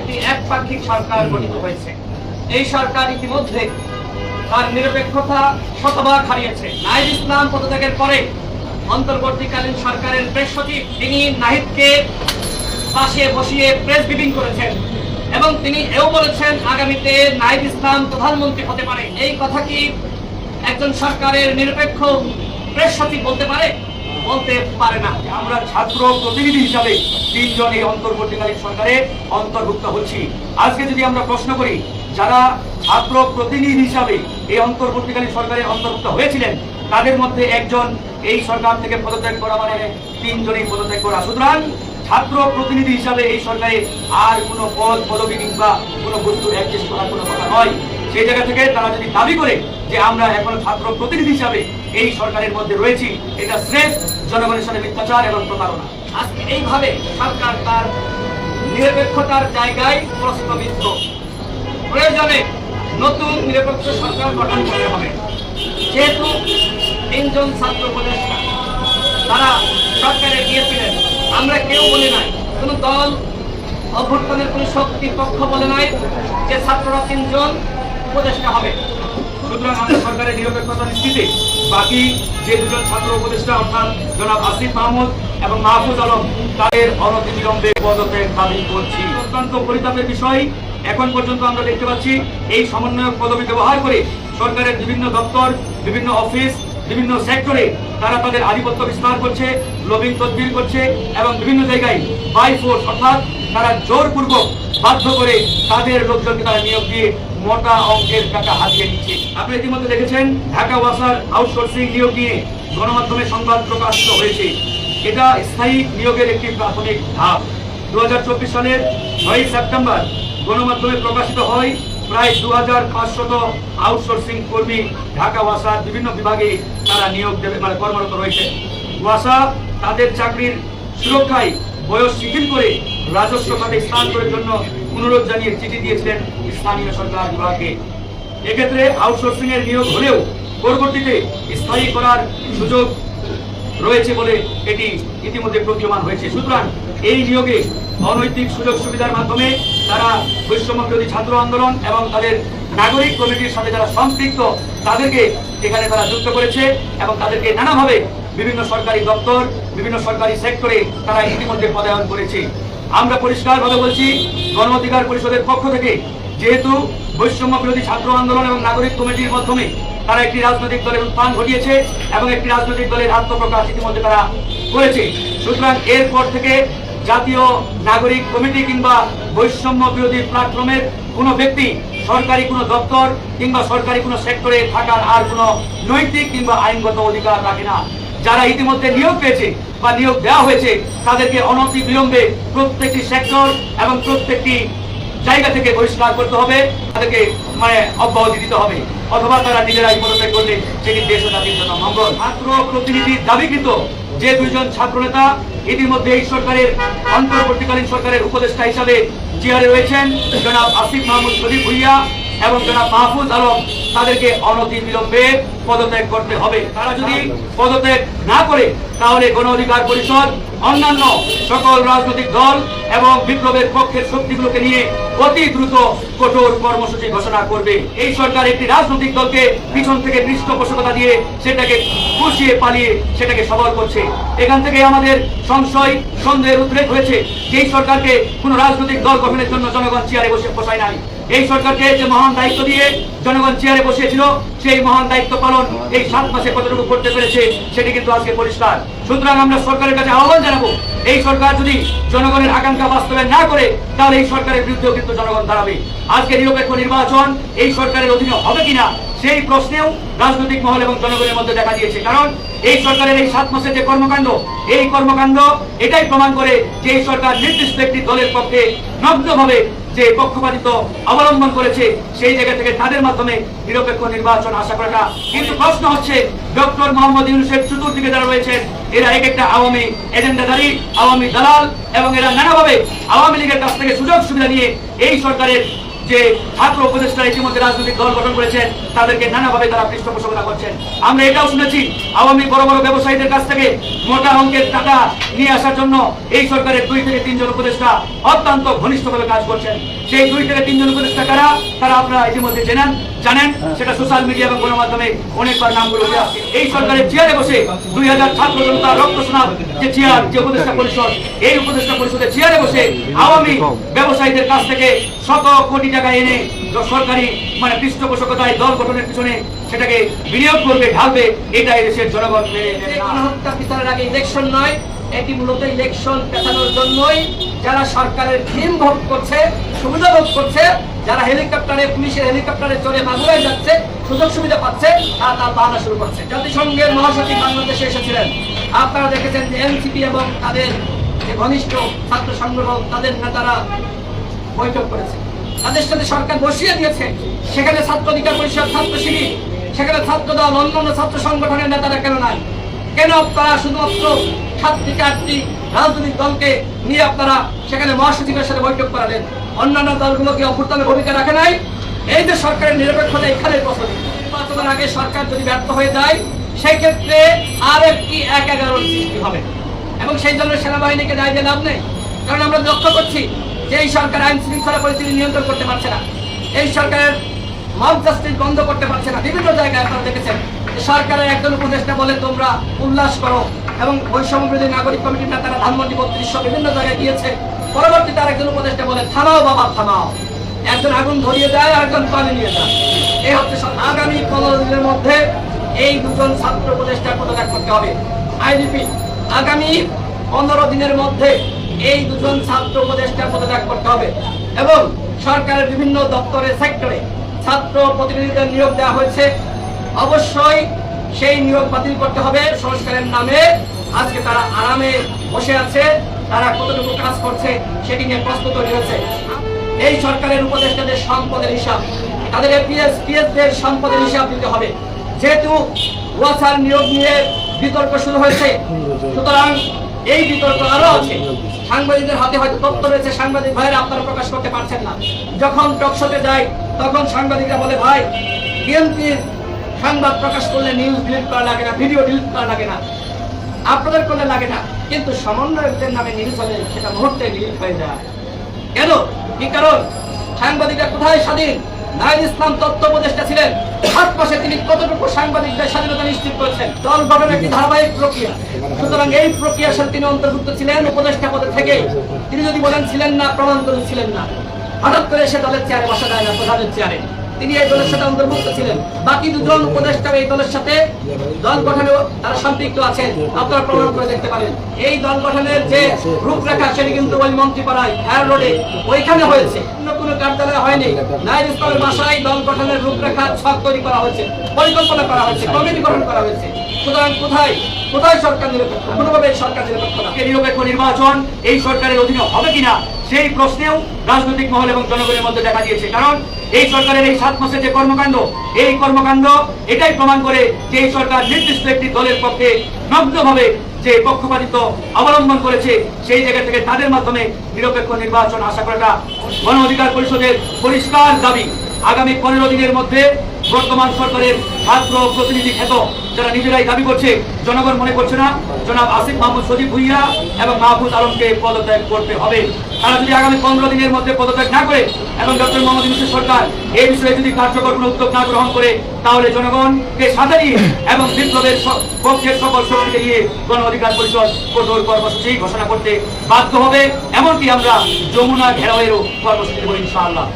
একটি একপাক্ষিক সরকার গঠিত হয়েছে। এই সরকার ইতিমধ্যে তার নিরপেক্ষতা শতভাগ হারিয়েছে। নাহিদ ইসলাম পদত্যাগের পরে অন্তর্বর্তীকালীন সরকারের প্রেস সচিব তিনি নাহিদকে পাশে বসিয়ে প্রেস ব্রিফিং করেছেন এবং তিনি এও বলেছেন আগামীতে নাহিদ ইসলাম প্রধানমন্ত্রী হতে পারে। এই কথা কি একজন সরকারের নিরপেক্ষ প্রেস সচিব বলতে পারে? বলতে পারে না। আমরা ছাত্র প্রতিনিধি হিসাবে 3 জন এই অন্তর্বর্তীকালীন সরকারে অন্তর্ভুক্ত হচ্ছি। আজকে যদি আমরা প্রশ্ন করি, যারা ছাত্র প্রতিনিধি হিসাবে এই অন্তর্বর্তীকালীন সরকারে অন্তর্ভুক্ত হয়েছিলেন তাদের মধ্যে একজন এই সরকার থেকে পদত্যাগ করা মানে 3 জনই পদত্যাগ করা। সুতরাং ছাত্র প্রতিনিধি হিসাবে এই সরকারে আর কোনো পদ পদবি কিংবা কোনো বস্তু অ্যাডজাস্ট করার কোনো কথা নয়। সেই জায়গা থেকে তারা যদি দাবি করে যে আমরা এখন ছাত্র প্রতিনিধি হিসাবে এই সরকারের মধ্যে রয়েছি, এটা স্রেফ জনগণের সাথে মিথ্যাচার এবং প্রতারণা। আজকে এইভাবে সরকার তার নিরপেক্ষতার জায়গায় প্রশ্নবিদ্ধ। প্রয়োজনে নতুন নিরপেক্ষ সরকার গঠন করতে হবে। যেহেতু 3 জন ছাত্র উপদেষ্টা তারা সরকারে গিয়েছিলেন, আমরা কেউ বলি নাই, কোনো দল অভ্যুত্থানের কোনো শক্তি পক্ষ বলে নাই যে ছাত্ররা 3 জন উপদেষ্টা হবে। সুতরাং আমরা সরকারের নিরপেক্ষতা নিশ্চিতে বাকি যে 2 জন ছাত্র উপদেষ্টা অর্থাৎ জনাব আসিফ মাহমুদ এবং মাহফুজ আলম তাদের অনতিবিলম্বে পদত্যাগ দাবি করছি। অত্যন্ত পরিতাপের বিষয়, এখন পর্যন্ত আমরা দেখতে পাচ্ছি এই সমন্বয়ক পদবি ব্যবহার করে সরকারের বিভিন্ন দপ্তর, বিভিন্ন অফিস, বিভিন্ন সেক্টরে তারা তাদের আধিপত্য বিস্তার করছে, লবিং তদবির করছে এবং বিভিন্ন জায়গায় বাই ফোর্স অর্থাৎ তারা জোরপূর্বক বাধ্য করে তাদের লোকজনকে তারা নিয়োগ দিয়ে মোটা অঙ্কের টাকা হাতিয়ে নিচ্ছে। আপনি ইতিমধ্যে দেখেছেন ঢাকা ওয়াসার আউটসোর্সিং নিয়োগ নিয়ে গণমাধ্যমে সংবাদ প্রকাশিত হয়েছে। এটা স্থায়ী নিয়োগের একটি প্রাথমিক ধাপ। 2024 সালের 6 সেপ্টেম্বর গণমাধ্যমে প্রকাশিত হয় প্রায় 2500 আউটসোর্সিং কর্মী ঢাকা ওয়াসার বিভিন্ন বিভাগে তারা নিয়োগ দেবে মানে কর্মরত রয়েছে। ওয়াসা তাদের চাকরির সুরক্ষায় বয়স শিথিল করে রাজস্ব খাতে স্থানান্তরের জন্য অনুরোধ জানিয়ে চিঠি দিয়েছিলেন স্থানীয় সরকার বিভাগকে। এক্ষেত্রে আউটসোর্সিং এর নিয়োগ হলেও পরবর্তীতে স্থায়ী করার সুযোগ রয়েছে বলে এটি ইতিমধ্যে প্রতীয়মান হয়েছে। সুতরাং এই নিয়োগে অনৈতিক সুযোগ সুবিধার মাধ্যমে তারা বৈষম্য বিরোধী ছাত্র আন্দোলন এবং তাদের নাগরিক কমিটির সাথে যারা সম্পৃক্ত তাদেরকে এখানে তারা যুক্ত করেছে এবং তাদেরকে নানাভাবে বিভিন্ন সরকারি দপ্তর, বিভিন্ন সরকারি সেক্টরে তারা ইতিমধ্যে পদায়ন করেছে। আমরা পরিষ্কারভাবে বলছি, গণ অধিকার পরিষদের পক্ষ থেকে যেহেতু বৈষম্য বিরোধী ছাত্র আন্দোলন এবং নাগরিক কমিটির মাধ্যমে তারা একটি রাজনৈতিক দলের উত্থান ঘটিয়েছে এবং একটি রাজনৈতিক দলের আত্মপ্রকাশ ইতিমধ্যে তারা করেছে। সুতরাং এরপর থেকে জাতীয় নাগরিক কমিটি কিংবা বৈষম্য বিরোধী প্ল্যাটফর্মের কোনো ব্যক্তি সরকারি কোনো দপ্তর কিংবা সরকারি কোনো সেক্টরে থাকার আর কোনো নৈতিক কিংবা আইনগত অধিকার রাখে না। যারা ইতিমধ্যে নিয়োগ পেয়েছে বা নিয়োগ দেওয়া হয়েছে তাদেরকে অনতি বিলম্বে প্রত্যেকটি সেক্টর এবং প্রত্যেকটি জায়গা থেকে বহিষ্কার করতে হবে, তাদেরকে অব্যাহতি দিতে হবে, অথবা তারা নিজেরাই পদত্যাগ করলে সেটি দেশ ও জাতির জন্য মঙ্গল। ছাত্র প্রতিনিধির দাবিকৃত যে 2 জন ছাত্র নেতা ইতিমধ্যে এই সরকারের অন্তর্বর্তীকালীন সরকারের উপদেষ্টা হিসাবে চেয়ারে রয়েছেন জনাব আসিফ মাহমুদ শরীফ ভুইয়া এবং জনাব মাহফুজ আলম, তাদেরকে অনতি বিলম্বে পদত্যাগ করতে হবে। তারা যদি পদত্যাগ না করে তাহলে গণ অধিকার পরিষদ অন্যান্য সকল রাজনৈতিক দল এবং বিপ্লবের পক্ষের শক্তিগুলোকে নিয়ে অতি দ্রুত কঠোর কর্মসূচি ঘোষণা করবে। এই সরকার একটি রাজনৈতিক দলকে পিছন থেকে পৃষ্ঠপোষকতা দিয়ে সেটাকে পুষিয়ে পালিয়ে সেটাকে সবল করছে। এখান থেকে আমাদের সংশয় সন্দেহের উদ্রেক হয়েছে যে এই সরকারকে কোনো রাজনৈতিক দল গঠনের জন্য জনগণ চেয়ারে বসায় নাই। এই সরকারকে যে মহান দায়িত্ব দিয়ে জনগণ চেয়ারে বসিয়েছিল সেই মহান দায়িত্ব পালন এই 7 মাসে কতটুকু করতে পেরেছে সেটি কিন্তু আজকে পরিষ্কার। সুতরাং আমরা সরকারের কাছে আহ্বান জানাবো, এই সরকার যদি জনগণের আকাঙ্ক্ষা বাস্তবায়ন না করে তাহলে এই সরকারের বিরুদ্ধেও কিন্তু জনগণ দাঁড়াবে। আজকে নিরপেক্ষ নির্বাচন এই সরকারের অধীনে হবে কিনা সেই প্রশ্নেও রাজনৈতিক মহল এবং জনগণের মধ্যে দেখা দিয়েছে। কারণ এই সরকারের এই 7 মাসের যে কর্মকাণ্ড, এই কর্মকাণ্ড এটাই প্রমাণ করে যে এই সরকার নির্দিষ্ট একটি দলের পক্ষে নগ্নভাবে যে পক্ষপাতিত্ব অবলম্বন করেছে সেই জায়গা থেকে তাদের মাধ্যমে নিরপেক্ষ নির্বাচন আশা করে না। কিন্তু প্রশ্ন হচ্ছে ডক্টর মোহাম্মদ ইউনূসের চতুর্দিকে যারা রয়েছেন এরা এক একটা আওয়ামী এজেন্ডাধারী, আওয়ামী দালাল এবং এরা নানাভাবে আওয়ামী লীগের কাছ থেকে সুযোগ সুবিধা নিয়ে এই সরকারের যে ছাত্র উপদেষ্টারা ইতিমধ্যে রাজনৈতিক দল গঠন করেছেন, তাদেরকে নানাভাবে তারা পৃষ্ঠপোষকতা করছেন। আমরা এটাও শুনেছি আওয়ামী বড় বড় ব্যবসায়ীদের কাছ থেকে মোটা অঙ্কের টাকা নিয়ে আসার জন্য এই সরকারের 2 থেকে 3 জন উপদেষ্টা অত্যন্ত ঘনিষ্ঠভাবে কাজ করছেন। সেই 2 থেকে 3 জন উপদেষ্টা কারা, তারা আপনারা ইতিমধ্যে জানেন, সেটা সোশ্যাল মিডিয়া এবং গণমাধ্যমে অনেকবার নামগুলো উঠে আসছে। এই সরকারের চেয়ারে বসে 2000 ছাত্র জনতা রক্ত সোনার যে চেয়ার, যে উপদেষ্টা পরিষদ, এই উপদেষ্টা পরিষদের চেয়ারে বসে আওয়ামী ব্যবসায়ীদের কাছ থেকে শত কোটি টাকা এনে সরকারি পৃষ্ঠপোষকতায় দল গঠনের পিছনে সেটাকে বিনিয়োগ করবে, ঢালবে, এটা দেশের জনগণ মেনে নেবে না। গণহত্যা বিচারের আগে ইলেকশন নয়, এটি মূলত ইলেকশন পেছানোর জন্যই যারা সরকারের থিম ভোগ করছে, সুবিধা ভোগ করছে, যারা হেলিকপ্টারে, পুলিশের হেলিকপ্টারে চড়ে মাগুরায় যাচ্ছে, সুযোগ সুবিধা পাচ্ছে, তারা তার বাহানা শুরু করছে। জাতিসংঘের মহাসচিব বাংলাদেশে এসেছিলেন, আপনারা দেখেছেন যে এনসিপি এবং তাদের যে ঘনিষ্ঠ ছাত্র সংগঠন, তাদের নেতারা বৈঠক করেছে, তাদের সাথে সরকার বসিয়ে দিয়েছে। সেখানে ছাত্র অধিকার পরিষদ, ছাত্র শিবির, সেখানে ছাত্র দল, অন্যান্য ছাত্র সংগঠনের নেতারা কেন নাই? কেন আপনারা শুধুমাত্র 7 থেকে 8টি রাজনৈতিক দলকে নিয়ে আপনারা সেখানে মহাসচিবের সাথে বৈঠক করালেন? অন্যান্য দলগুলোকে অভ্যুত্থানের ভূমিকা রাখে নাই? এই যে সরকারের নিরপেক্ষতা এখানে প্রশ্ন। নির্বাচনের আগে সরকার যদি ব্যর্থ হয়ে যায়, সেই ক্ষেত্রে আর একটি 1-11 সৃষ্টি হবে এবং সেই জন্য সেনাবাহিনীকে দায় দিয়ে লাভ নেই। কারণ আমরা লক্ষ্য করছি যে এই সরকার আইন শৃঙ্খলা পরিস্থিতি নিয়ন্ত্রণ করতে পারছে না, এই সরকারের মব জাস্টিস বন্ধ করতে পারছে না। বিভিন্ন জায়গায় আপনারা দেখেছেন সরকারের একজন উপদেষ্টা বলে তোমরা উল্লাস করো, এবং বৈষম্য বিরোধী নাগরিক কমিটির নেতারা ধানমন্ডি 32 বিভিন্ন জায়গায় গিয়েছে। পরবর্তীতে আরেকজন উপদেষ্টা বলে থামাও বাবা থামাও, একজন আগুন ধরিয়ে দেয় আর একজন পানি নিয়ে যায়। এই হচ্ছে আগামী 15 দিনের মধ্যে এই 2 জন ছাত্র উপদেষ্টার পদত্যাগ করতে হবে। আইডিপি আগামী 15 দিনের মধ্যে এই 2 জন ছাত্র উপদেষ্টার পদত্যাগ করতে হবে এবং সরকারের বিভিন্ন দপ্তরে, সেক্টরে ছাত্র প্রতিনিধিদের নিয়োগ দেওয়া হয়েছে, অবশ্যই সেই নিয়োগ বাতিল করতে হবে। সংস্কারের নামে আজকে তারা আরামে বসে আছে, তারা কতটুকু কাজ করছে সেটি নিয়ে প্রশ্ন তৈরি হয়েছে। এই সরকারের উপদেষ্টাদের সম্পদের হিসাব, তাদের পিএসদের সম্পদের হিসাব দিতে হবে। যেহেতু ওয়াসার নিয়োগ নিয়ে বিতর্ক শুরু হয়েছে, সুতরাং এই বিতর্ক আরো আছে। সাংবাদিকদের হাতে হয়তো তথ্য রয়েছে, সাংবাদিক ভাইয়েরা আপনারা প্রকাশ করতে পারছেন না। যখন টকশোতে যায় তখন সাংবাদিকরা বলে, ভাই বিএনপির সংবাদ প্রকাশ করলে নিউজ ডিলিট করা লাগে না, ভিডিও ডিলিট করা লাগে না, আপনাদের করলে লাগে না, কিন্তু সমন্বয়কদের নামে নিউজ হলে সেটা মুহূর্তে ডিলিট হয়ে যায়। কেন? কি কারণ? সাংবাদিকরা কোথায় স্বাধীন? নাহিদ ইসলাম তথ্য উপদেষ্টা ছিলেন, 7 মাসে তিনি কতটুকু সাংবাদিকদের স্বাধীনতা নিশ্চিত করেছেন? দল গঠন একটি ধারাবাহিক প্রক্রিয়া, সুতরাং এই প্রক্রিয়ার সাথে তিনি অন্তর্ভুক্ত ছিলেন উপদেষ্টা পদে থেকে। তিনি যদি বলেন ছিলেন না, প্রমাণ করে ছিলেন না। হঠাৎ করে সে দলের চেয়ারে বসা যায় না, প্রধানের চেয়ারে। তিনি এই দলের সাথে অন্তর্ভুক্ত ছিলেন। বাকি 2 জন উপদেষ্টা এই দলের সাথে দল গঠনেও তারা সম্পৃক্ত আছেন, আপনারা প্রমাণ করে দেখতে পারেন। এই দল গঠনের যে রূপরেখা সেটি কিন্তু ওই মন্ত্রীপাড়ায় ফায়ার রোডে ওইখানে হয়েছে, অন্য কোনো কার্যালয়ে হয়নি। নাহিদ ইসলামের বাসায় দল গঠনের রূপরেখা ছক তৈরি করা হয়েছে, পরিকল্পনা করা হয়েছে, কমিটি গঠন করা হয়েছে। সুতরাং কোথায় সরকার নিরপেক্ষ? কোনোভাবে সরকার নিরপেক্ষ না। নিরপেক্ষ নির্বাচন এই সরকারের অধীনে হবে কিনা সেই প্রশ্নেও রাজনৈতিক মহল এবং জনগণের মধ্যে দেখা দিয়েছে। কারণ এই সরকারের এই 7 মাসের যে কর্মকাণ্ড, এই কর্মকাণ্ড এটাই প্রমাণ করে যে এই সরকার নির্দিষ্ট একটি দলের পক্ষে নগ্নভাবে যে পক্ষপাতিত্ব অবলম্বন করেছে, সেই জায়গা থেকে তাদের মাধ্যমে নিরপেক্ষ নির্বাচন আশা করাটা গণ অধিকার পরিষদের পরিষ্কার দাবি। আগামী 15 দিনের মধ্যে বর্তমান সরকারের ছাত্র প্রতিনিধি খ্যাত যারা নিজেরাই দাবি করছে, জনগণ মনে করছে না, জনাব আসিফ মাহমুদ সজীব ভুইয়া এবং মাহফুজ আলমকে পদত্যাগ করতে হবে। তারা যদি আগামী 15 দিনের মধ্যে পদত্যাগ না করে এবং ডক্টর মোহাম্মদ ইউনূসের সরকার এই বিষয়ে যদি কার্যকর কোনো উদ্যোগ না গ্রহণ করে, তাহলে জনগণকে সাথে নিয়ে এবং বিপ্লবের পক্ষের সকল শক্তিকে নিয়ে গণ অধিকার পরিষদ কঠোর কর্মসূচি ঘোষণা করতে বাধ্য হবে। এমনকি আমরা যমুনা ঘেরাওয়েরও কর্মসূচি দেব ইনশাআল্লাহ।